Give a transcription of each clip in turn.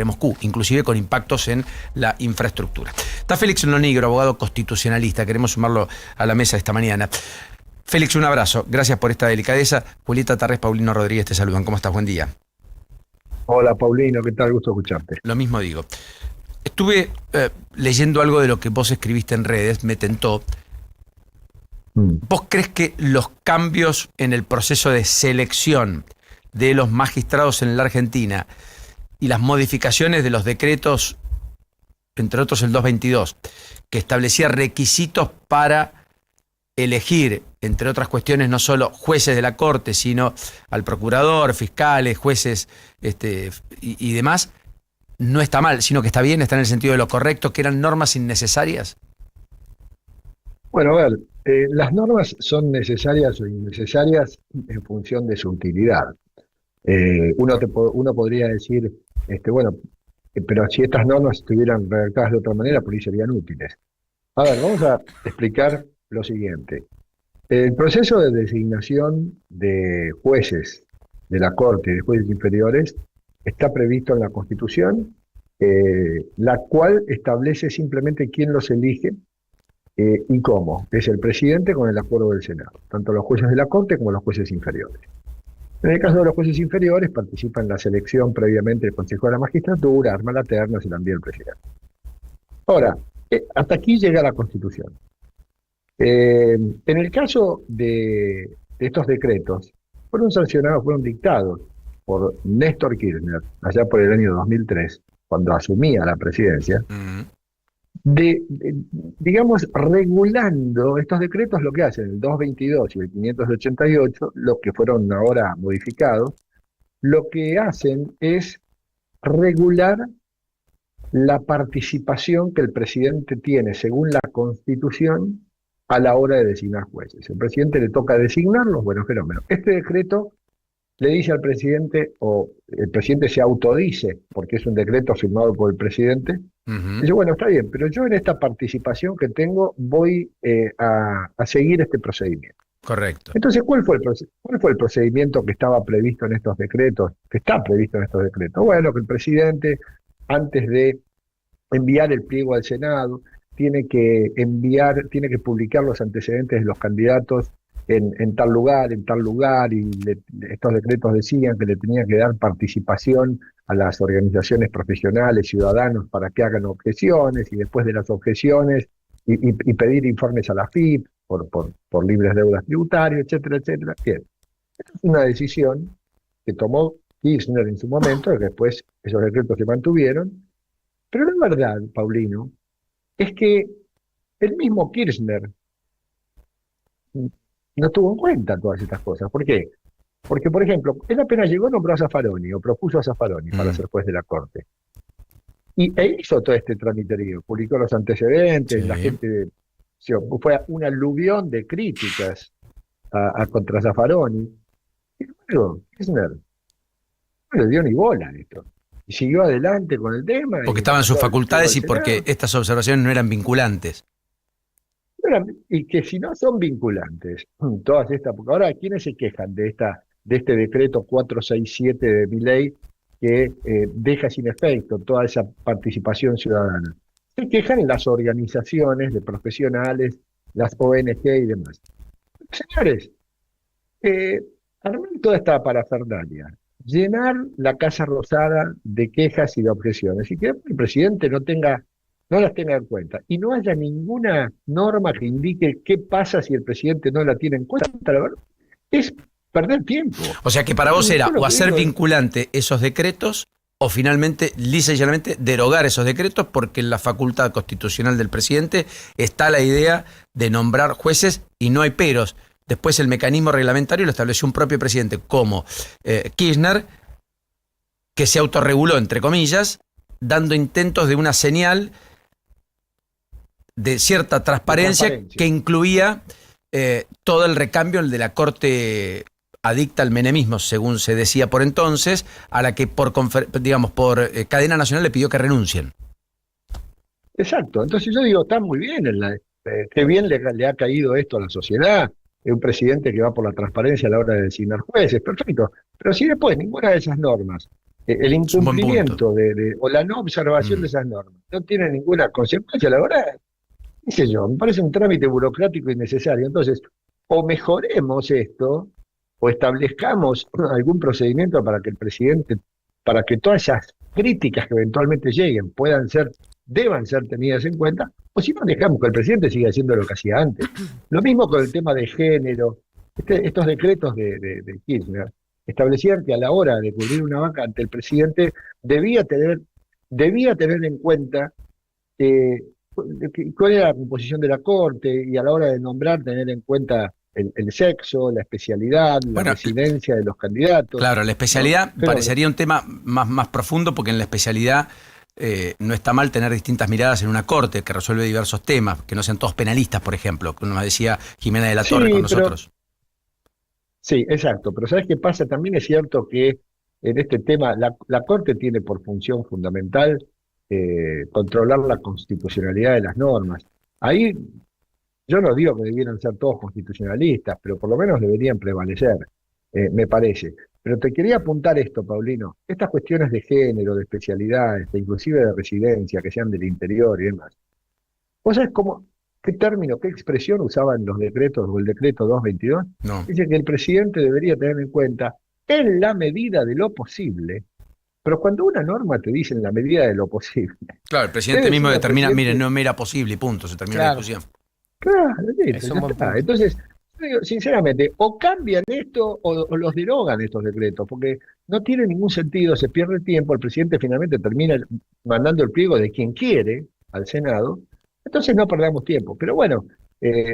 Moscú, inclusive con impactos en la infraestructura. Está Félix Lonigro, abogado constitucionalista. Queremos sumarlo a la mesa esta mañana. Félix, un abrazo. Gracias por esta delicadeza. Julieta Tarrés, Paulino Rodríguez te saludan. ¿Cómo estás? Buen día. Hola, Paulino. ¿Qué tal? Gusto escucharte. Lo mismo digo. Estuve leyendo algo de lo que vos escribiste en redes, me tentó. ¿Vos crees que los cambios en el proceso de selección de los magistrados en la Argentina y las modificaciones de los decretos, entre otros el 222, que establecía requisitos para elegir, entre otras cuestiones, no solo jueces de la Corte, sino al procurador, fiscales, jueces y demás, no está mal, sino que está bien, está en el sentido de lo correcto, que eran normas innecesarias? Bueno, a ver, las normas son necesarias o innecesarias en función de su utilidad. Uno podría decir, bueno, pero si estas normas estuvieran redactadas de otra manera, por ahí serían útiles. A ver, vamos a explicar lo siguiente. El proceso de designación de jueces de la Corte y de jueces inferiores está previsto en la Constitución, la cual establece simplemente quién los elige y cómo. Es el presidente con el acuerdo del Senado, tanto los jueces de la Corte como los jueces inferiores. En el caso de los jueces inferiores, participa en la selección previamente del Consejo de la Magistratura, arma la terna, se la envía el presidente. Ahora, hasta aquí llega la Constitución. En el caso de estos decretos, fueron sancionados, fueron dictados por Néstor Kirchner, allá por el año 2003, cuando asumía la presidencia, digamos, regulando estos decretos. Lo que hacen el 222 y el 588, los que fueron ahora modificados, lo que hacen es regular la participación que el presidente tiene, según la Constitución, a la hora de designar jueces. El presidente le toca designarlos, bueno, fenómeno. Este decreto le dice al presidente, o el presidente se autodice, porque es un decreto firmado por el presidente, dice, bueno, está bien, pero yo en esta participación que tengo voy a seguir este procedimiento. Correcto. Entonces, ¿cuál fue el procedimiento que estaba previsto en estos decretos? Que está previsto en estos decretos. Bueno, que el presidente, antes de enviar el pliego al Senado, tiene que publicar los antecedentes de los candidatos en tal lugar, y estos decretos decían que le tenía que dar participación a las organizaciones profesionales, ciudadanos, para que hagan objeciones, y después de las objeciones, y pedir informes a la FIP por libres deudas tributarias, etcétera, etcétera. Bien. Esta es una decisión que tomó Kirchner en su momento, y después esos decretos se mantuvieron, pero la verdad, Paulino, es que el mismo Kirchner no tuvo en cuenta todas estas cosas. ¿Por qué? Porque, por ejemplo, él apenas llegó, nombró a Zaffaroni, o propuso a Zaffaroni para ser juez de la Corte. E hizo todo este tramiterío, publicó los antecedentes, la gente fue un aluvión de críticas contra Zaffaroni. Y luego, Kirchner no le dio ni bola a esto. Y siguió adelante con el tema. Porque estaban sus facultades y porque estas observaciones no eran vinculantes. Y que si no son vinculantes, todas estas, porque ahora, ¿quiénes se quejan de este decreto 467 de Milei que deja sin efecto toda esa participación ciudadana? Se quejan las organizaciones de profesionales, las ONG y demás. Señores, armar toda esta parafernalia, llenar la Casa Rosada de quejas y de objeciones, y que el presidente no las tenga en cuenta, y no haya ninguna norma que indique qué pasa si el presidente no la tiene en cuenta, la verdad, es perder tiempo. O sea que para vos era o hacer vinculante esos decretos, o finalmente, lisa y llanamente, derogar esos decretos, porque en la facultad constitucional del presidente está la idea de nombrar jueces y no hay peros. Después el mecanismo reglamentario lo estableció un propio presidente como Kirchner, que se autorreguló, entre comillas, dando intentos de una señal de cierta transparencia que incluía todo el recambio, el de la Corte adicta al menemismo, según se decía por entonces, a la que por cadena nacional le pidió que renuncien. Exacto. Entonces yo digo, está muy bien, qué bien le ha caído esto a la sociedad, un presidente que va por la transparencia a la hora de designar jueces, perfecto. Pero si después ninguna de esas normas el Es un buen punto. incumplimiento o la no observación de esas normas no tiene ninguna consecuencia, la verdad, qué sé yo, me parece un trámite burocrático innecesario. Entonces, o mejoremos esto, o establezcamos algún procedimiento para que el presidente, para que todas esas críticas que eventualmente lleguen deban ser tenidas en cuenta, o si no, dejamos que el presidente siga haciendo lo que hacía antes. Lo mismo con el tema de género. Estos decretos de Kirchner establecían que a la hora de cubrir una vacante, el presidente debía tener en cuenta eh, cuál era la composición de la Corte, y a la hora de nombrar tener en cuenta el sexo, la especialidad, la Bueno, residencia de los candidatos, claro, la ¿no? especialidad Pero, parecería un tema más profundo, porque en la especialidad no está mal tener distintas miradas en una corte que resuelve diversos temas, que no sean todos penalistas, por ejemplo, como nos decía Jimena de la Torre con sí, nosotros. sí, exacto. Pero ¿sabes qué pasa? También es cierto que en este tema la Corte tiene por función fundamental controlar la constitucionalidad de las normas. Ahí yo no digo que debieran ser todos constitucionalistas, pero por lo menos deberían prevalecer, me parece. Pero te quería apuntar esto, Paulino. Estas cuestiones de género, de especialidades, inclusive de residencia, que sean del interior y demás. ¿Vos sabés qué término, qué expresión usaban los decretos o el decreto 222? No. Dice que el presidente debería tener en cuenta, en la medida de lo posible, pero cuando una norma te dice en la medida de lo posible, Claro, el presidente debe mismo decirle al determina, presidente, miren, no me era posible y punto, se terminó la Claro, discusión. claro, es listo, un ya buen está. punto. Entonces, yo digo, sinceramente, o cambian esto o los derogan estos decretos, porque no tiene ningún sentido, se pierde tiempo, el presidente finalmente termina mandando el pliego de quien quiere al Senado, entonces no perdamos tiempo. Pero bueno,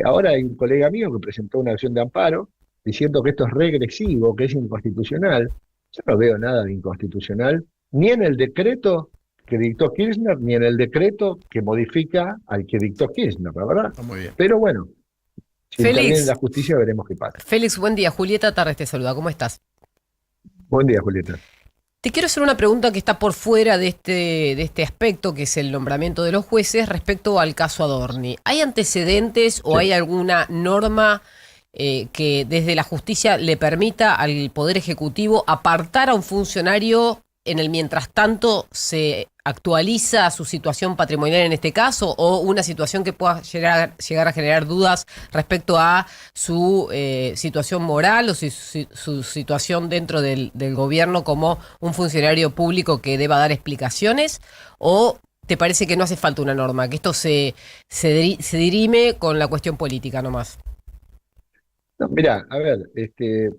ahora hay un colega mío que presentó una acción de amparo diciendo que esto es regresivo, que es inconstitucional. Yo no veo nada de inconstitucional, ni en el decreto que dictó Kirchner, ni en el decreto que modifica al que dictó Kirchner, la verdad. Está muy bien. Pero bueno, si interviene Félix, la justicia, veremos qué pasa. Félix, buen día. Julieta Tarres te saluda. ¿Cómo estás? Buen día, Julieta. Te quiero hacer una pregunta que está por fuera de este aspecto, que es el nombramiento de los jueces, respecto al caso Adorni. ¿Hay antecedentes o Sí. hay alguna norma que desde la justicia le permita al Poder Ejecutivo apartar a un funcionario en el mientras tanto se actualiza su situación patrimonial en este caso, o una situación que pueda llegar a generar dudas respecto a su situación moral o su situación dentro del gobierno como un funcionario público que deba dar explicaciones? ¿O te parece que no hace falta una norma, que esto se dirime con la cuestión política nomás? No, mirá, a ver,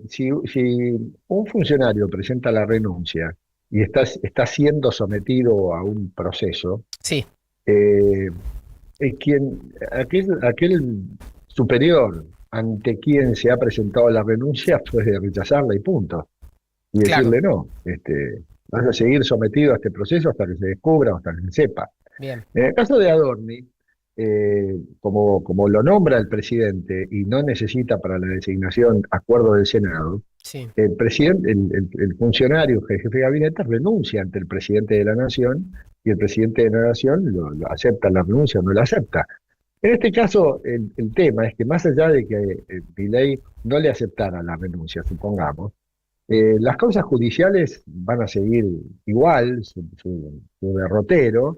si un funcionario presenta la renuncia y está siendo sometido a un proceso, Sí, eh, aquel superior ante quien se ha presentado la renuncia puede rechazarla y punto. Y claro, decirle no, vas a seguir sometido a este proceso hasta que se descubra o hasta que se sepa. bien, En el caso de Adorni, como lo nombra el presidente y no necesita para la designación acuerdo del Senado, sí, el presidente, el funcionario, el jefe de gabinete, renuncia ante el presidente de la Nación, y el presidente de la Nación lo acepta la renuncia o no la acepta. En este caso, el tema es que más allá de que Milei no le aceptara la renuncia, supongamos, las causas judiciales van a seguir igual, su derrotero.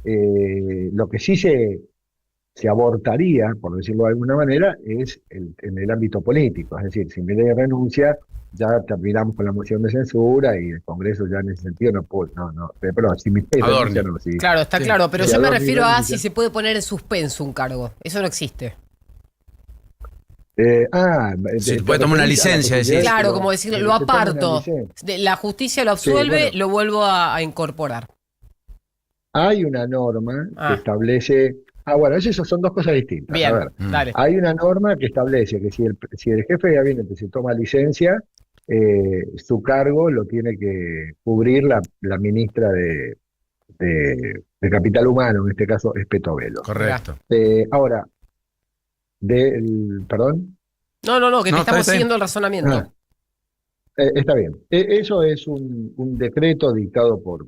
Lo que sí se abortaría, por decirlo de alguna manera, es en el ámbito político. Es decir, si Milei renuncia, ya terminamos con la moción de censura y el Congreso ya en ese sentido no puede, perdón, si Milei Adorni. renuncia, no, si, claro, está Sí. claro, pero si yo me Adorni refiero a renuncia. si se puede poner en suspenso un cargo. Eso no existe. Sí, puede tomar una licencia, decís. Claro, como decir, lo aparto. La justicia lo Sí, absuelve, bueno. lo vuelvo a incorporar. Hay una norma que Ah, establece. Bueno, esas son dos cosas distintas. A bien, ver, dale. hay una norma que establece que si el jefe de gabinete se toma licencia, su cargo lo tiene que cubrir la ministra de Capital Humano, en este caso es Petovelo. Correcto. Ahora, perdón. No, que te No, estamos está bien. siguiendo el razonamiento. Ah, está bien. Eso es un decreto dictado por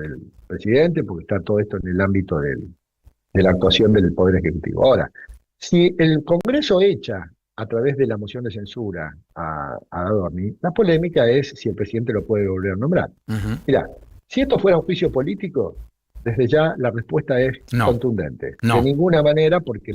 el presidente, porque está todo esto en el ámbito de la actuación del Poder Ejecutivo. Ahora, si el Congreso echa a través de la moción de censura a Adorni, la polémica es si el presidente lo puede volver a nombrar. Mirá, si esto fuera un juicio político, desde ya la respuesta es contundente. No. De ninguna manera, porque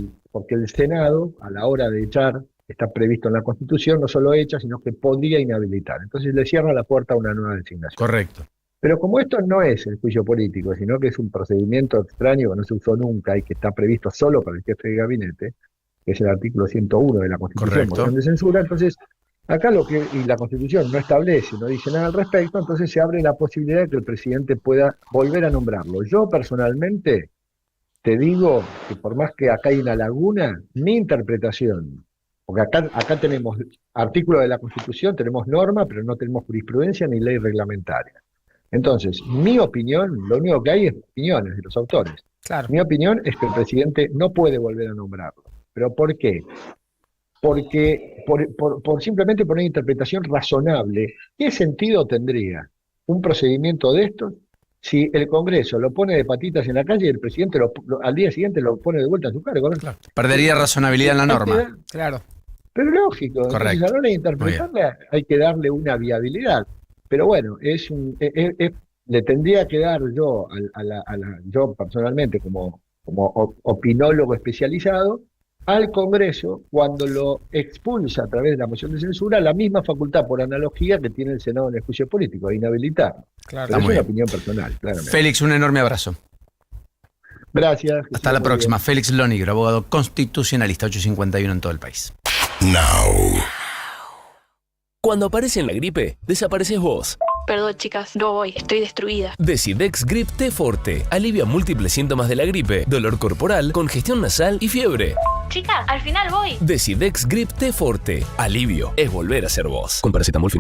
el Senado, a la hora de echar, está previsto en la Constitución, no solo echa, sino que podría inhabilitar. Entonces le cierra la puerta a una nueva designación. Correcto. Pero como esto no es el juicio político, sino que es un procedimiento extraño que no se usó nunca y que está previsto solo para el jefe de gabinete, que es el artículo 101 de la Constitución, moción de censura, entonces acá y la Constitución no establece, no dice nada al respecto, entonces se abre la posibilidad de que el presidente pueda volver a nombrarlo. Yo personalmente te digo que por más que acá hay una laguna, mi interpretación, porque acá tenemos artículo de la Constitución, tenemos norma, pero no tenemos jurisprudencia ni ley reglamentaria. Entonces, mi opinión, lo único que hay es opiniones de los autores. Claro. Mi opinión es que el presidente no puede volver a nombrarlo. ¿Pero por qué? Porque simplemente por una interpretación razonable, ¿qué sentido tendría un procedimiento de estos si el Congreso lo pone de patitas en la calle y el presidente al día siguiente lo pone de vuelta en su cargo? Claro. Perdería razonabilidad en la norma. Claro. Pero lógico, correcto. Entonces a la hora de interpretarla hay que darle una viabilidad. Pero bueno, le tendría que dar yo, yo personalmente como opinólogo especializado, al Congreso, cuando lo expulsa a través de la moción de censura, la misma facultad por analogía que tiene el Senado en el juicio político, de inhabilitar. Claro. Pero es una opinión personal, claramente. Félix, un enorme abrazo. Gracias. Hasta la próxima. Bien. Félix Lonigro, abogado constitucionalista, 851 en todo el país. Now. Cuando aparece en la gripe, desapareces vos. Perdón, chicas, no voy, estoy destruida. Decidex Grip T Forte alivia múltiples síntomas de la gripe, dolor corporal, congestión nasal y fiebre. Chicas, al final voy. Decidex Grip T Forte. Alivio es volver a ser vos. Con paracetamol